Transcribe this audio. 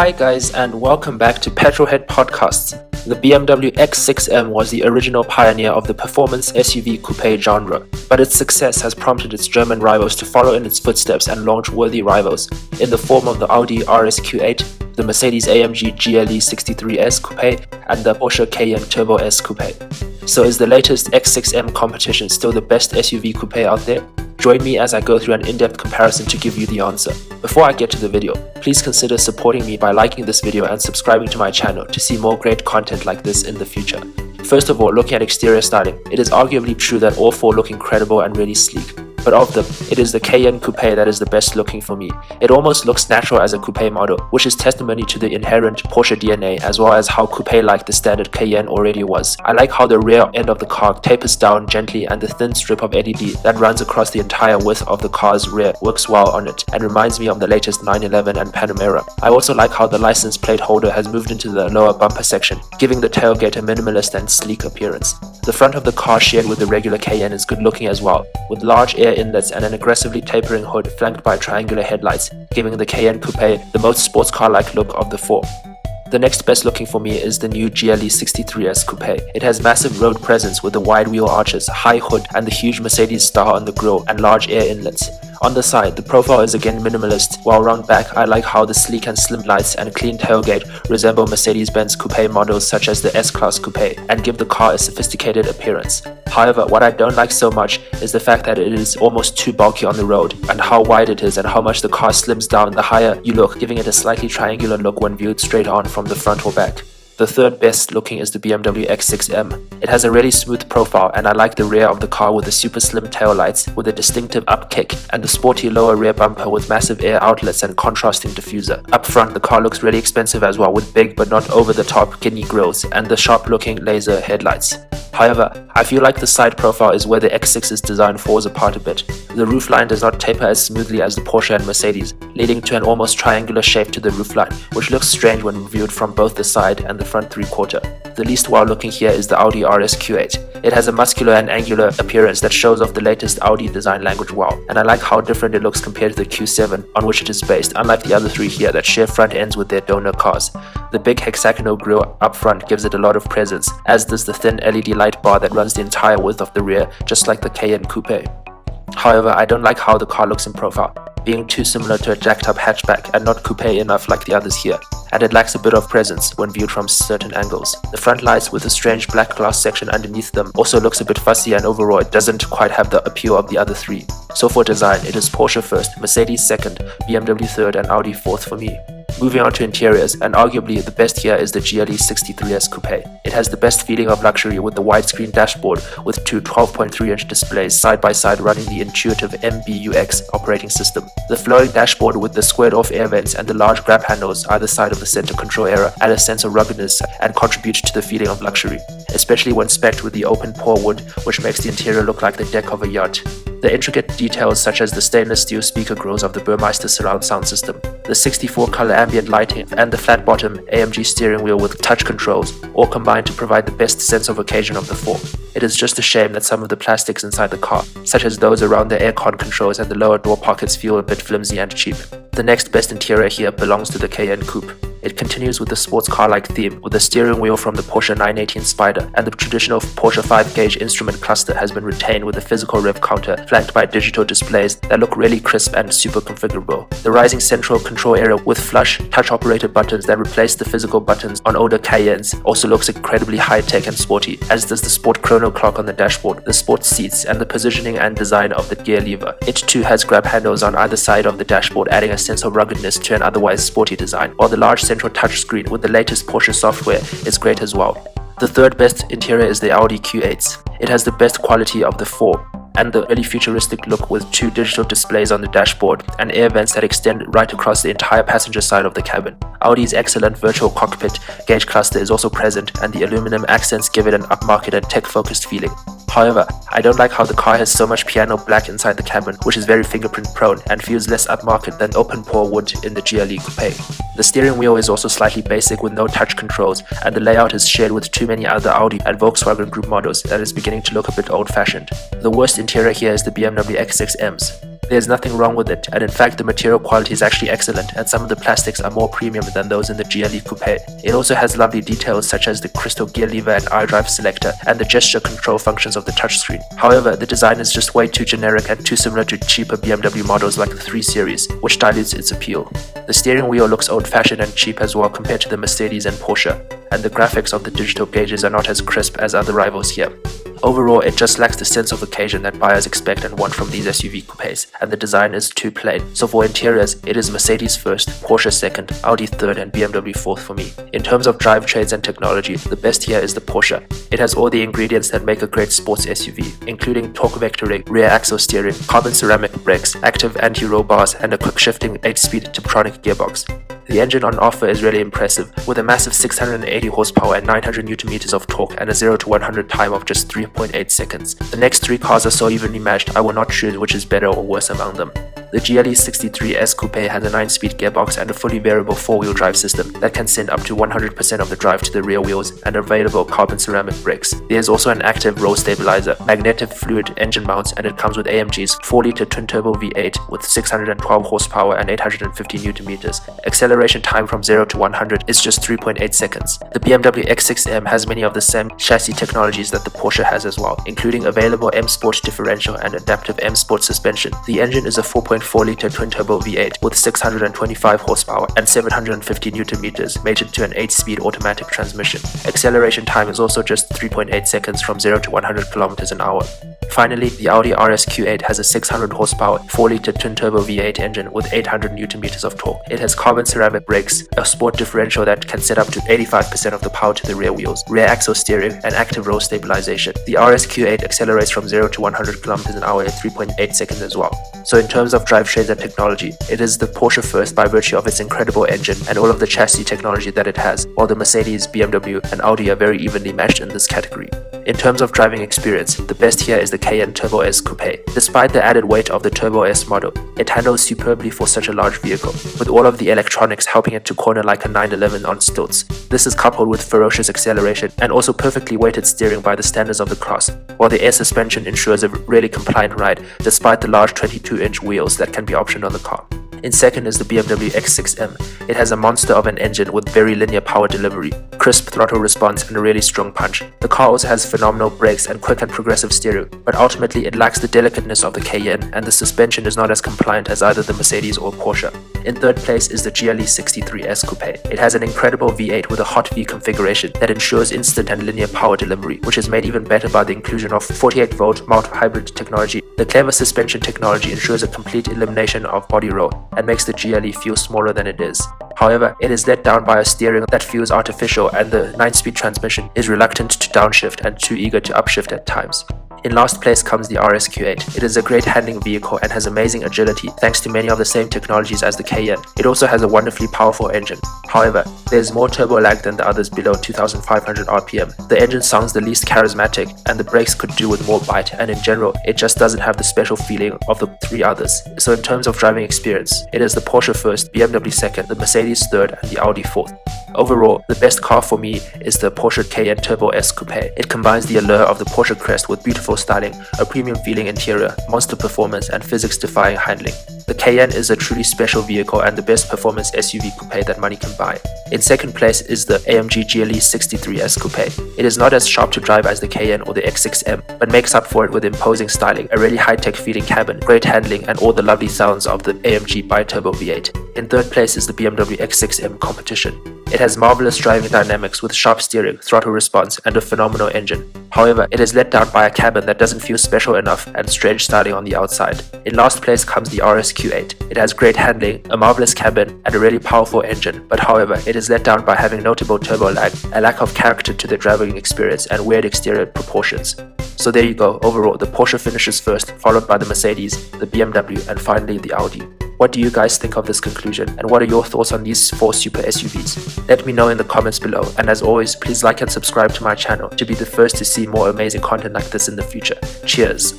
Hi guys, and welcome back to Petrolhead Podcasts. The BMW X6M was the original pioneer of the performance SUV coupe genre, but its success has prompted its German rivals to follow in its footsteps and launch worthy rivals in the form of the Audi RSQ8, the Mercedes-AMG GLE 63S Coupe, and the Porsche Cayenne Turbo S Coupe. So is the latest X6M Competition still the best SUV coupe out there? Join me as I go through an in-depth comparison to give you the answer. Before I get to the video, please consider supporting me by liking this video and subscribing to my channel to see more great content like this in the future. First of all, looking at exterior styling, it is arguably true that all four look incredible and really sleek. But of them, it is the Cayenne Coupe that is the best looking for me. It almost looks natural as a coupe model, which is testimony to the inherent Porsche DNA as well as how coupe-like the standard Cayenne already was. I like how the rear end of the car tapers down gently and the thin strip of LED that runs across the entire width of the car's rear works well on it and reminds me of the latest 911 and Panamera. I also like how the license plate holder has moved into the lower bumper section, giving the tailgate a minimalist and sleek appearance. The front of the car shared with the regular Cayenne is good looking as well, with large air inlets and an aggressively tapering hood flanked by triangular headlights, giving the Cayenne Coupe the most sports car-like look of the four. The next best looking for me is the new GLE 63S Coupe. It has massive road presence with the wide wheel arches, high hood, and the huge Mercedes star on the grille and large air inlets. On the side, the profile is again minimalist, while round back I like how the sleek and slim lights and clean tailgate resemble Mercedes-Benz coupe models such as the S-Class Coupe and give the car a sophisticated appearance. However, what I don't like so much is the fact that it is almost too bulky on the road, and how wide it is and how much the car slims down the higher you look, giving it a slightly triangular look when viewed straight on from the front or back. The third best looking is the BMW X6M. It has a really smooth profile and I like the rear of the car with the super slim tail lights with a distinctive up kick and the sporty lower rear bumper with massive air outlets and contrasting diffuser. Up front the car looks really expensive as well with big but not over the top kidney grills and the sharp looking laser headlights. However, I feel like the side profile is where the X6's design falls apart a bit. The roofline does not taper as smoothly as the Porsche and Mercedes, leading to an almost triangular shape to the roofline, which looks strange when viewed from both the side and the front three-quarter. The least wild looking here is the Audi RSQ8. It has a muscular and angular appearance that shows off the latest Audi design language well, and I like how different it looks compared to the Q7 on which it is based, unlike the other three here that share front ends with their donor cars. The big hexagonal grille up front gives it a lot of presence, as does the thin LED light bar that runs the entire width of the rear, just like the Cayenne Coupe. However, I don't like how the car looks in profile, being too similar to a jacked-up hatchback and not coupe enough like the others here, and it lacks a bit of presence when viewed from certain angles. The front lights with a strange black glass section underneath them also looks a bit fussy, and overall it doesn't quite have the appeal of the other three. So for design, it is Porsche first, Mercedes second, BMW third, and Audi fourth for me. Moving on to interiors, and arguably the best here is the GLE 63S Coupe. It has the best feeling of luxury with the widescreen dashboard with two 12.3-inch displays side by side running the intuitive MBUX operating system. The flowing dashboard with the squared-off air vents and the large grab handles either side of the center control area add a sense of ruggedness and contribute to the feeling of luxury, especially when specced with the open pore wood, which makes the interior look like the deck of a yacht. The intricate details such as the stainless steel speaker grills of the Burmeister surround sound system, the 64-color ambient lighting, and the flat-bottom AMG steering wheel with touch controls all combine to provide the best sense of occasion of the four. It is just a shame that some of the plastics inside the car, such as those around the aircon controls and the lower door pockets, feel a bit flimsy and cheap. The next best interior here belongs to the Cayenne Coupe. It continues with the sports car-like theme, with the steering wheel from the Porsche 918 Spider, and the traditional Porsche 5-gauge instrument cluster has been retained with a physical rev counter flanked by digital displays that look really crisp and super configurable. The rising central control area with flush, touch-operated buttons that replace the physical buttons on older Cayennes also looks incredibly high-tech and sporty, as does the sport chrono clock on the dashboard, the sports seats, and the positioning and design of the gear lever. It too has grab handles on either side of the dashboard, adding a sense of ruggedness to an otherwise sporty design, while the large central touchscreen with the latest Porsche software is great as well. The third best interior is the Audi Q8. It has the best quality of the four, and the really futuristic look with two digital displays on the dashboard and air vents that extend right across the entire passenger side of the cabin. Audi's excellent virtual cockpit gauge cluster is also present, and the aluminum accents give it an upmarket and tech-focused feeling. However, I don't like how the car has so much piano black inside the cabin, which is very fingerprint prone and feels less upmarket than open pore wood in the GLE Coupe. The steering wheel is also slightly basic with no touch controls, and the layout is shared with too many other Audi and Volkswagen Group models that is beginning to look a bit old-fashioned. The worst interior here is the BMW X6M's. There's nothing wrong with it, and in fact the material quality is actually excellent, and some of the plastics are more premium than those in the GLE Coupe. It also has lovely details such as the crystal gear lever and iDrive selector, and the gesture control functions of the touchscreen. However, the design is just way too generic and too similar to cheaper BMW models like the 3 Series, which dilutes its appeal. The steering wheel looks old-fashioned and cheap as well compared to the Mercedes and Porsche, and the graphics of the digital gauges are not as crisp as other rivals here. Overall, it just lacks the sense of occasion that buyers expect and want from these SUV coupes, and the design is too plain. So for interiors, it is Mercedes first, Porsche second, Audi third, and BMW fourth for me. In terms of drivetrains and technology, the best here is the Porsche. It has all the ingredients that make a great sports SUV, including torque vectoring, rear axle steering, carbon ceramic brakes, active anti-roll bars, and a quick shifting 8-speed Tiptronic gearbox. The engine on offer is really impressive, with a massive 680 horsepower and 900 Nm of torque and a 0 to 100 time of just 3.8 seconds. The next 3 cars are so evenly matched, I will not choose which is better or worse among them. The GLE 63S Coupe has a 9-speed gearbox and a fully variable 4-wheel drive system that can send up to 100% of the drive to the rear wheels and available carbon ceramic brakes. There is also an active roll stabilizer, magnetic fluid engine mounts, and it comes with AMG's 4-litre twin-turbo V8 with 612 horsepower and 850 Nm. Acceleration time from 0 to 100 is just 3.8 seconds. The BMW X6M has many of the same chassis technologies that the Porsche has as well, including available M Sport differential and adaptive M Sport suspension. The engine is a 4.4-litre twin-turbo V8 with 625 horsepower and 750 Nm, mated to an 8-speed automatic transmission. Acceleration time is also just 3.8 seconds from 0 to 100 km an hour. Finally, the Audi RSQ8 has a 600 horsepower 4-litre twin-turbo V8 engine with 800 Nm of torque. It has carbon ceramic brakes, a sport differential that can set up to 85% of the power to the rear wheels, rear axle steering, and active roll stabilization. The RSQ8 accelerates from 0 to 100 km an hour in 3.8 seconds as well. So in terms of drivetrains and technology, it is the Porsche first by virtue of its incredible engine and all of the chassis technology that it has, while the Mercedes, BMW, and Audi are very evenly matched in this category. In terms of driving experience, the best here is the Cayenne Turbo S Coupe. Despite the added weight of the Turbo S model, it handles superbly for such a large vehicle, with all of the electronics helping it to corner like a 911 on stilts. This is coupled with ferocious acceleration and also perfectly weighted steering by the standards of the class, while the air suspension ensures a really compliant ride despite the large 22-inch wheels that can be optioned on the car. In second is the BMW X6M. It has a monster of an engine with very linear power delivery, crisp throttle response, and a really strong punch. The car also has phenomenal brakes and quick and progressive steering, but ultimately it lacks the delicateness of the Cayenne, and the suspension is not as compliant as either the Mercedes or Porsche. In third place is the GLE 63S Coupe. It has an incredible V8 with a hot V configuration that ensures instant and linear power delivery, which is made even better by the inclusion of 48-volt multi-hybrid technology. The clever suspension technology ensures a complete elimination of body roll and makes the GLE feel smaller than it is. However, it is let down by a steering that feels artificial, and the 9-speed transmission is reluctant to downshift and too eager to upshift at times. In last place comes the RSQ8. It is a great handling vehicle and has amazing agility thanks to many of the same technologies as the Cayenne. It also has a wonderfully powerful engine. However, there is more turbo lag than the others below 2500 RPM. The engine sounds the least charismatic, and the brakes could do with more bite, and in general, it just doesn't have the special feeling of the 3 others. So in terms of driving experience, it is the Porsche first, BMW second, the Mercedes third, and the Audi fourth. Overall, the best car for me is the Porsche Cayenne Turbo S Coupe. It combines the allure of the Porsche crest with beautiful styling, a premium feeling interior, monster performance, and physics-defying handling. The Cayenne is a truly special vehicle and the best performance SUV coupe that money can buy. In second place is the AMG GLE 63S Coupe. It is not as sharp to drive as the Cayenne or the X6M, but makes up for it with imposing styling, a really high-tech feeling cabin, great handling, and all the lovely sounds of the AMG bi-turbo V8. In third place is the BMW X6M Competition. It has marvelous driving dynamics with sharp steering, throttle response, and a phenomenal engine. However, it is let down by a cabin that doesn't feel special enough and strange styling on the outside. In last place comes the RSQ8. It has great handling, a marvelous cabin, and a really powerful engine, but however, it is let down by having notable turbo lag, a lack of character to the driving experience, and weird exterior proportions. So there you go, overall, the Porsche finishes first, followed by the Mercedes, the BMW, and finally the Audi. What do you guys think of this conclusion, and what are your thoughts on these 4 super SUVs? Let me know in the comments below, and as always, please like and subscribe to my channel to be the first to see more amazing content like this in the future. Cheers!